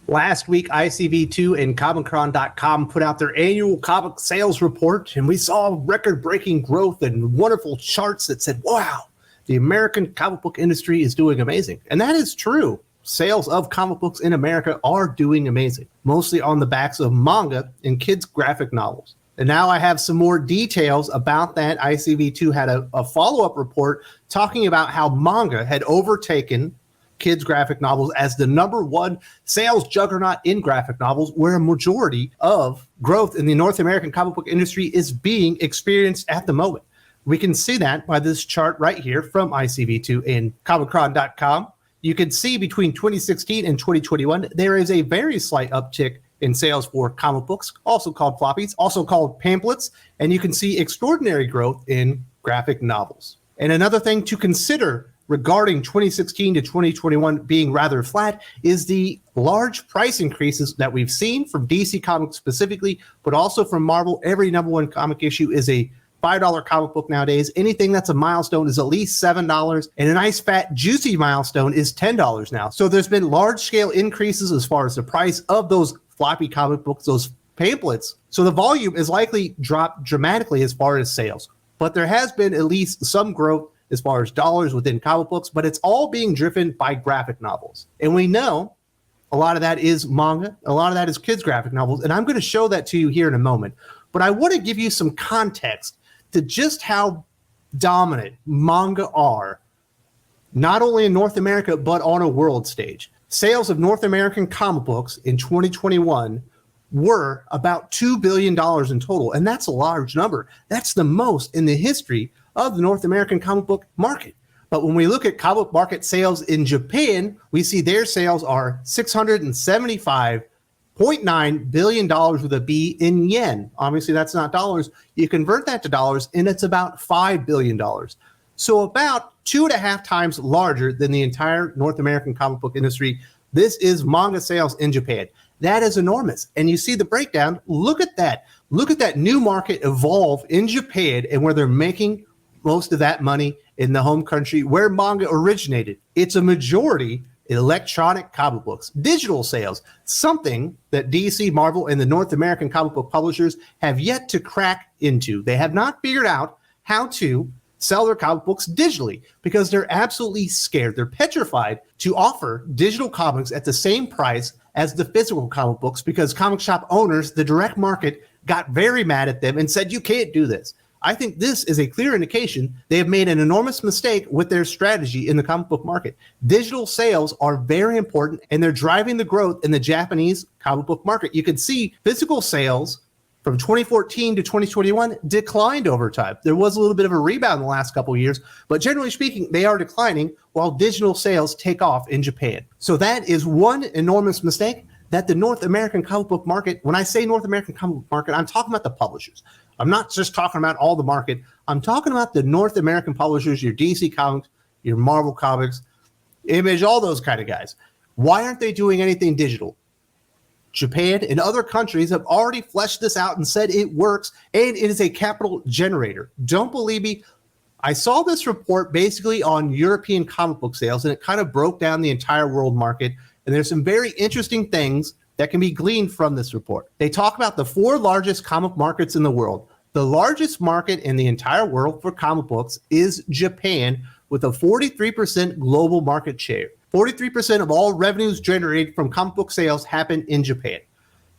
Last week, ICV2 and Comic-Con.com put out their annual comic sales report, and we saw record-breaking growth and wonderful charts that said, wow, the American comic book industry is doing amazing. And that is true. Sales of comic books in America are doing amazing, mostly on the backs of manga and kids' graphic novels. And now I have some more details about that. ICV2 had a follow-up report talking about how manga had overtaken kids' graphic novels as the number one sales juggernaut in graphic novels, where a majority of growth in the North American comic book industry is being experienced at the moment. We can see that by this chart right here from ICV2 and Comic-Con.com. You can see between 2016 and 2021, there is a very slight uptick in sales for comic books, also called floppies, also called pamphlets, and you can see extraordinary growth in graphic novels. And another thing to consider regarding 2016 to 2021 being rather flat is the large price increases that we've seen from DC Comics specifically, but also from Marvel. Every number one comic issue is a $5 comic book nowadays. Anything that's a milestone is at least $7, and a nice fat juicy milestone is $10 now. So there's been large scale increases as far as the price of those floppy comic books, those pamphlets. So the volume is likely dropped dramatically as far as sales, but there has been at least some growth as far as dollars within comic books, but it's all being driven by graphic novels. And we know a lot of that is manga, a lot of that is kids' graphic novels, and I'm going to show that to you here in a moment. But I want to give you some context to just how dominant manga are, not only in North America, but on a world stage. Sales of North American comic books in 2021 were about $2 billion in total, and that's a large number. That's the most in the history of the North American comic book market. But when we look at comic book market sales in Japan, we see their sales are $675.9 billion with a B in yen. Obviously, that's not dollars. You convert that to dollars, and it's about $5 billion. So about 2.5 times larger than the entire North American comic book industry. This is manga sales in Japan. That is enormous. And you see the breakdown. Look at that. Look at that new market evolve in Japan and where they're making most of that money in the home country where manga originated. It's a majority electronic comic books, digital sales, something that DC, Marvel, and the North American comic book publishers have yet to crack into. They have not figured out how to sell their comic books digitally because they're absolutely scared. They're petrified to offer digital comics at the same price as the physical comic books because comic shop owners, the direct market, got very mad at them and said, you can't do this. I think this is a clear indication they have made an enormous mistake with their strategy in the comic book market. Digital sales are very important, and they're driving the growth in the Japanese comic book market. You can see physical sales from 2014 to 2021 declined over time. There was a little bit of a rebound in the last couple of years, but generally speaking, they are declining while digital sales take off in Japan. So that is one enormous mistake that the North American comic book market, when I say North American comic book market, I'm talking about the publishers. I'm not just talking about all the market. I'm talking about the North American publishers, your DC Comics, your Marvel Comics, Image, all those kind of guys. Why aren't they doing anything digital? Japan and other countries have already fleshed this out and said it works, and it is a capital generator. Don't believe me? I saw this report basically on European comic book sales, and it kind of broke down the entire world market, and there's some very interesting things that can be gleaned from this report. They talk about the 4 largest comic markets in the world. The largest market in the entire world for comic books is Japan, with a 43% global market share. 43% of all revenues generated from comic book sales happen in Japan.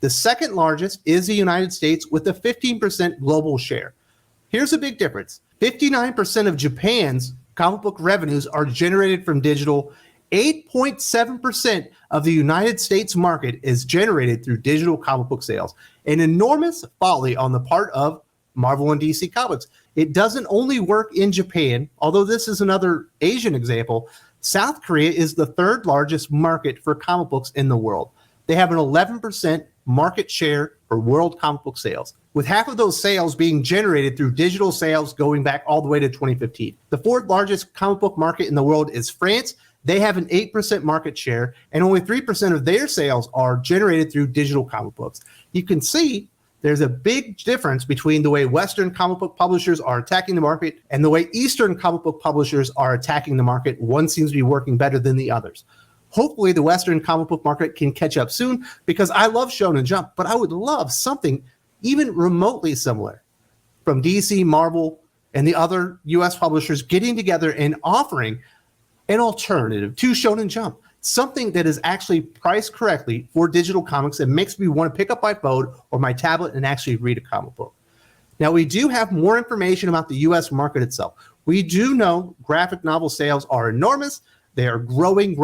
The second largest is the United States with a 15% global share. Here's a big difference. 59% of Japan's comic book revenues are generated from digital. 8.7% of the United States market is generated through digital comic book sales. An enormous folly on the part of Marvel and DC Comics. It doesn't only work in Japan, although this is another Asian example. South Korea is the 3rd largest market for comic books in the world. They have an 11% market share for world comic book sales, with half of those sales being generated through digital sales going back all the way to 2015. The 4th largest comic book market in the world is France. They have an 8% market share, and only 3% of their sales are generated through digital comic books. You can see there's a big difference between the way Western comic book publishers are attacking the market and the way Eastern comic book publishers are attacking the market. One seems to be working better than the others. Hopefully the Western comic book market can catch up soon, because I love Shonen Jump, but I would love something even remotely similar from DC, Marvel, and the other US publishers getting together and offering an alternative to Shonen Jump, something that is actually priced correctly for digital comics that makes me want to pick up my phone or my tablet and actually read a comic book. Now, we do have more information about the US market itself. We do know graphic novel sales are enormous. They are growing,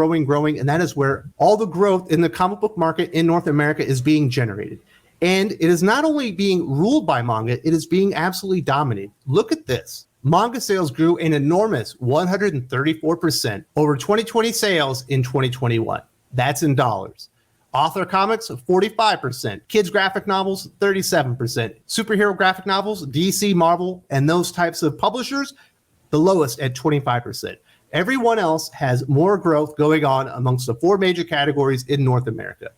and that is where all the growth in the comic book market in North America is being generated. And it is not only being ruled by manga, it is being absolutely dominated. Look at this. Manga sales grew an enormous 134% over 2020 sales in 2021. That's in dollars. Author comics, 45%. Kids graphic novels, 37%. Superhero graphic novels, DC, Marvel, and those types of publishers, the lowest at 25%. Everyone else has more growth going on amongst the four major categories in North America.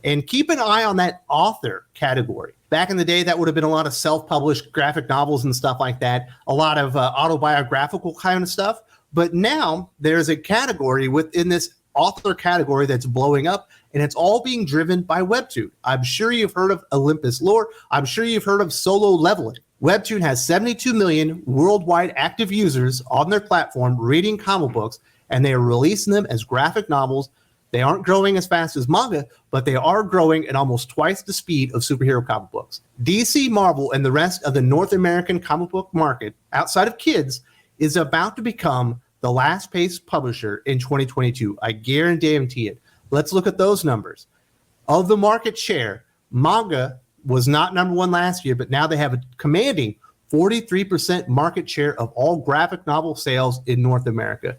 And keep an eye on that author category. Back in the day, that would have been a lot of self-published graphic novels and stuff like that, a lot of autobiographical kind of stuff. But now there's a category within this author category that's blowing up, and it's all being driven by Webtoon. I'm sure you've heard of Olympus Lore. I'm sure you've heard of Solo Leveling. Webtoon has 72 million worldwide active users on their platform reading comic books, and they are releasing them as graphic novels. They aren't growing as fast as manga, but they are growing at almost twice the speed of superhero comic books. DC, Marvel, and the rest of the North American comic book market, outside of kids, is about to become the last paced publisher in 2022. I guarantee it. Let's look at those numbers. Of the market share, manga was not number one last year, but now they have a commanding 43% market share of all graphic novel sales in North America.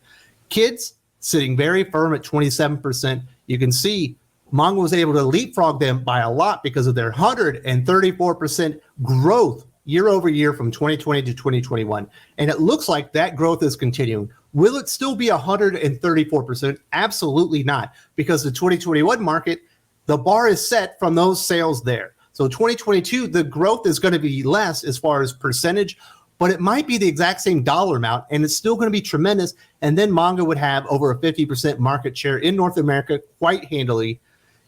Kids sitting very firm at 27%. You can see manga was able to leapfrog them by a lot because of their 134% growth year over year from 2020 to 2021. And it looks like that growth is continuing. Will it still be 134%? Absolutely not, because the 2021 market, the bar is set from those sales there. So 2022, the growth is going to be less as far as percentage, but it might be the exact same dollar amount, and it's still going to be tremendous. And then manga would have over a 50% market share in North America quite handily.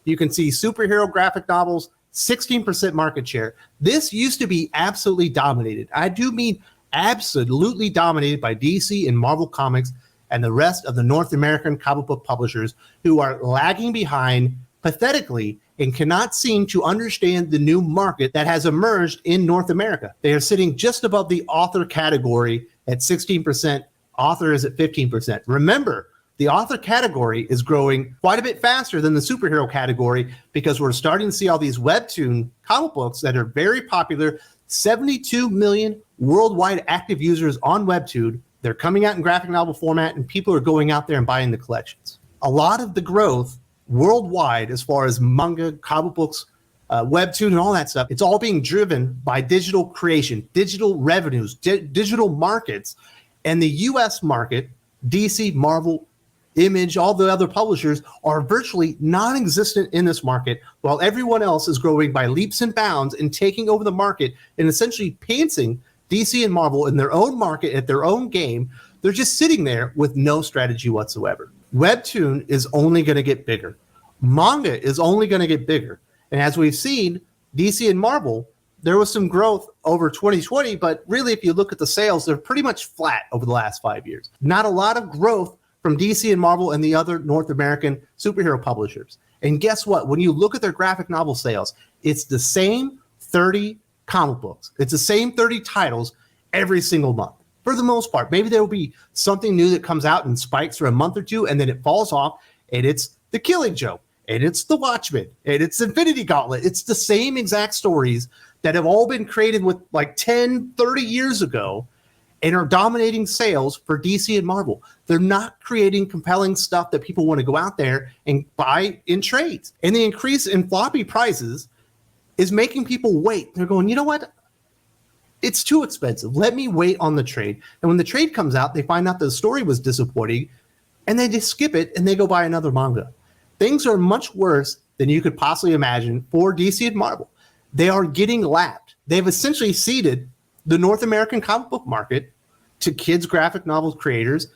You can see superhero graphic novels, 16% market share. This used to be absolutely dominated. I do mean absolutely dominated by DC and Marvel Comics and the rest of the North American comic book publishers, who are lagging behind pathetically and cannot seem to understand the new market that has emerged in North America. They are sitting just above the author category at 16%. Author is at 15%. Remember, the author category is growing quite a bit faster than the superhero category, because we're starting to see all these Webtoon comic books that are very popular. 72 million worldwide active users on Webtoon. They're coming out in graphic novel format, and people are going out there and buying the collections. A lot of the growth worldwide, as far as manga, comic books, Webtoon, and all that stuff, it's all being driven by digital creation, digital revenues, digital markets. And the US market, DC, Marvel, Image, all the other publishers are virtually non-existent in this market, while everyone else is growing by leaps and bounds and taking over the market and essentially pantsing DC and Marvel in their own market at their own game. They're just sitting there with no strategy whatsoever. Webtoon is only going to get bigger. Manga is only going to get bigger. And as we've seen, DC and Marvel, there was some growth over 2020, but really, if you look at the sales, they're pretty much flat over the last 5 years. Not a lot of growth from DC and Marvel and the other North American superhero publishers. And guess what? When you look at their graphic novel sales, it's the same 30 comic books. It's the same 30 titles every single month. For the most part, maybe there will be something new that comes out and spikes for a month or two, and then it falls off, and it's The Killing Joke, and it's The Watchmen, and it's Infinity Gauntlet. It's the same exact stories that have all been created with like 10, 30 years ago and are dominating sales for DC and Marvel. They're not creating compelling stuff that people want to go out there and buy in trades. And the increase in floppy prices is making people wait. They're going, you know what? It's too expensive. Let me wait on the trade. And when the trade comes out, they find out the story was disappointing, and they just skip it and they go buy another manga. Things are much worse than you could possibly imagine for DC and Marvel. They are getting lapped. They've essentially ceded the North American comic book market to kids graphic novel creators,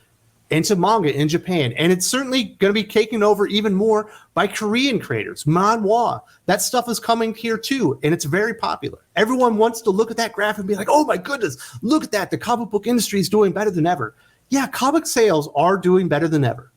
into manga in Japan. And it's certainly going to be taken over even more by Korean creators, manhwa. That stuff is coming here too, and it's very popular. Everyone wants to look at that graph and be like, oh my goodness, look at that. The comic book industry is doing better than ever. Yeah, comic sales are doing better than ever.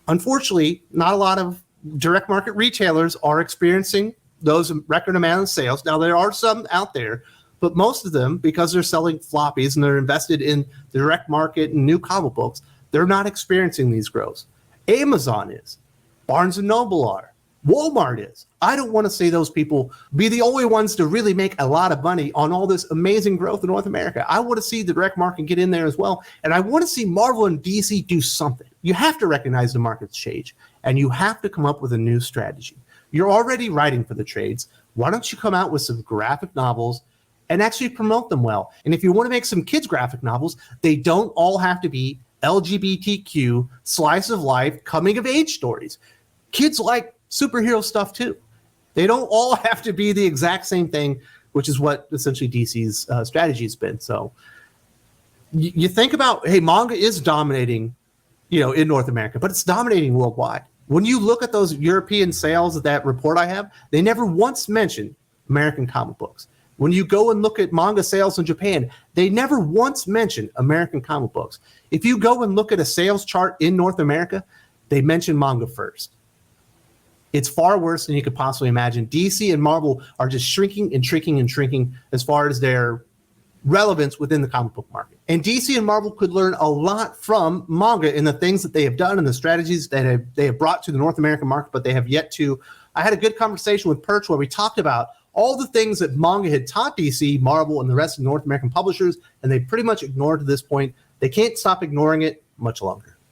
Unfortunately, not a lot of direct market retailers are experiencing those record amount of sales. Now, there are some out there, but most of them, because they're selling floppies and they're invested in the direct market and new comic books, they're not experiencing these growths. Amazon is. Barnes & Noble are. Walmart is. I don't want to see those people be the only ones to really make a lot of money on all this amazing growth in North America. I want to see the direct market get in there as well. And I want to see Marvel and DC do something. You have to recognize the market's change, and you have to come up with a new strategy. You're already writing for the trades. Why don't you come out with some graphic novels and actually promote them well? And if you want to make some kids' graphic novels, they don't all have to be LGBTQ, slice of life, coming of age stories. Kids like superhero stuff too. They don't all have to be the exact same thing, which is what essentially DC's strategy has been. So you think about, hey, manga is dominating, in North America, but it's dominating worldwide. When you look at those European sales of that report I have, they never once mention American comic books. When you go and look at manga sales in Japan, they never once mention American comic books. If you go and look at a sales chart in North America, they mention manga first. It's far worse than you could possibly imagine. DC and Marvel are just shrinking and shrinking and shrinking as far as their relevance within the comic book market. And DC and Marvel could learn a lot from manga in the things that they have done and the strategies that they have brought to the North American market, but they have yet to. I had a good conversation with Perch where we talked about all the things that manga had taught DC, Marvel, and the rest of the North American publishers, and they pretty much ignored to this point. They can't stop ignoring it much longer.